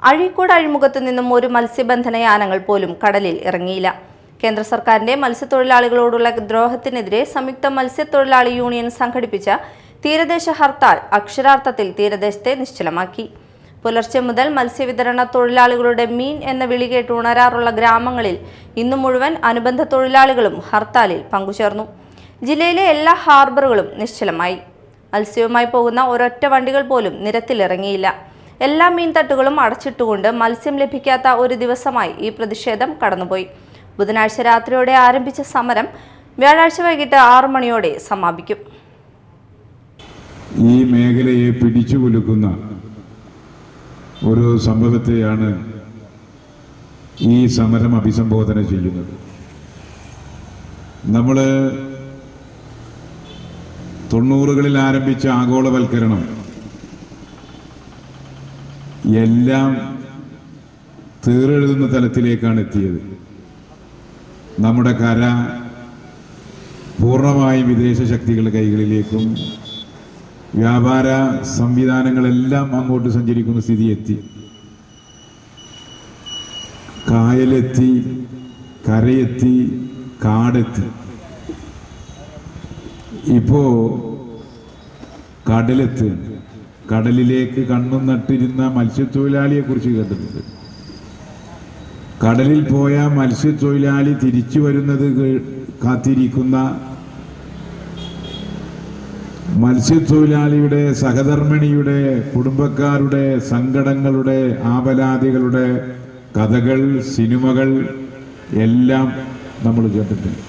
അഴീക്കോട് അഴിമുഖത്തു നിന്നും ഒരു മത്സ്യബന്ധന യാനങ്ങൾ പോലും കടലിൽ ഇറങ്ങിയില്ല. കേന്ദ്ര സർക്കാരിന്റെ മത്സ്യത്തൊഴിലാളികളോടുള്ള ദ്രോഹത്തിനെതിരെ സംയുക്ത മത്സ്യത്തൊഴിലാളി യൂണിയൻ സംഘടിപ്പിച്ച തീരദേശ ഹർത്താൽ അക്ഷരാർത്ഥത്തിൽ തീരദേശത്തെ നിശ്ചലമാക്കി. പുലർച്ചെ മുതൽ മത്സ്യവിതരണ തൊഴിലാളികളുടെ മീൻ എന്ന വിളി കേട്ട് ഉണരാറുള്ള ഗ്രാമങ്ങളിൽ ഇന്നു മുഴുവൻ അനുബന്ധ തൊഴിലാളികളും ഹർത്താലിൽ പങ്കുചേർന്നു. ജില്ലയിലെ എല്ലാ ഹാർബറുകളും നിശ്ചലമായി. മത്സ്യവുമായി പോകുന്ന ഒരൊറ്റ വണ്ടികൾ പോലും നിരത്തിലിറങ്ങിയില്ല. എല്ലാ മീൻതട്ടുകളും അടച്ചിട്ടുകൊണ്ട് മത്സ്യം ലഭിക്കാത്ത ഒരു ദിവസമായി ഈ പ്രതിഷേധം കടന്നുപോയി. ബുധനാഴ്ച രാത്രിയോടെ ആരംഭിച്ച സമരം വ്യാഴാഴ്ച വൈകിട്ട് 6 മണിയോടെ സമാപിക്കും. ഈ മേഖലയെ പിടിച്ചുകുലുക്കുന്ന ഒരു സംഭവത്തെയാണ് ഈ സമരം അഭിസംബോധന ചെയ്യുന്നത്. നമ്മൾ 90കളിൽ ആരംഭിച്ച ആഗോളവൽക്കരണം എല്ലാം തീരെഴുതുന്ന തലത്തിലേക്കാണ് എത്തിയത്. നമ്മുടെ കര പൂർണ്ണമായും വിദേശ ശക്തികളുടെ കൈകളിലേക്കും വ്യാപാര സംവിധാനങ്ങളെല്ലാം അങ്ങോട്ട് സഞ്ചരിക്കുന്ന സ്ഥിതി എത്തി. കായലെത്തി, കരയെത്തി, കാടെത്തി. ഇപ്പോ കടലെത്തി. കടലിലേക്ക് കണ്ണും നട്ടിരുന്ന മത്സ്യത്തൊഴിലാളിയെ കുറിച്ച് കേട്ടിട്ടുണ്ട്. കടലിൽ പോയ മത്സ്യത്തൊഴിലാളി തിരിച്ചു വരുന്നത് കാത്തിരിക്കുന്ന മത്സ്യത്തൊഴിലാളിയുടെ സഹധർമ്മിണിയുടെ കുടുംബക്കാരുടെ സങ്കടങ്ങളുടെ ആപലാതികളുടെ കഥകൾ, സിനിമകൾ എല്ലാം നമ്മൾ കേട്ടിട്ടുണ്ട്.